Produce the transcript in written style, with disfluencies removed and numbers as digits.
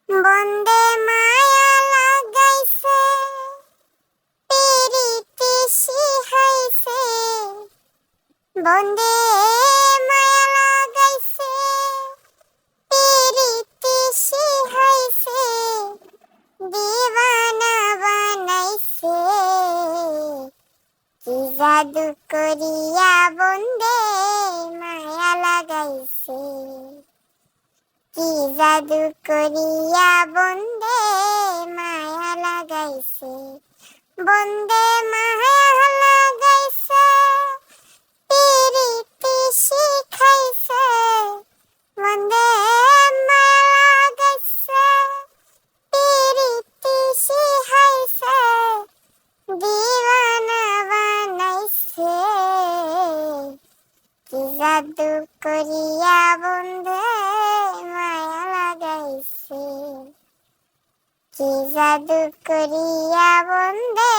বন্দে মায়া লাগাইছে, পিরিতি শিখাইছে। বন্দে মায়া লাগাইছে, পিরিতি শিখাইছে। দিওয়ানা বানাইছে, কি জাদু করিয়া বন্দে মায়া লাগাইছে। কি জাদু করিয়া বন্দে মায়া লাগাইছে। বন্দে মায়া লাগাইছে, পিরিতি শিখাইছে। বন্দে মায়া লাগাইছে, পিরিতি শিখাইছে। দিওয়ানা বানাইছে, কি জাদু করিয়া বন্দে মায়া লাগাইছে। কি জাদু করিয়া বন্দে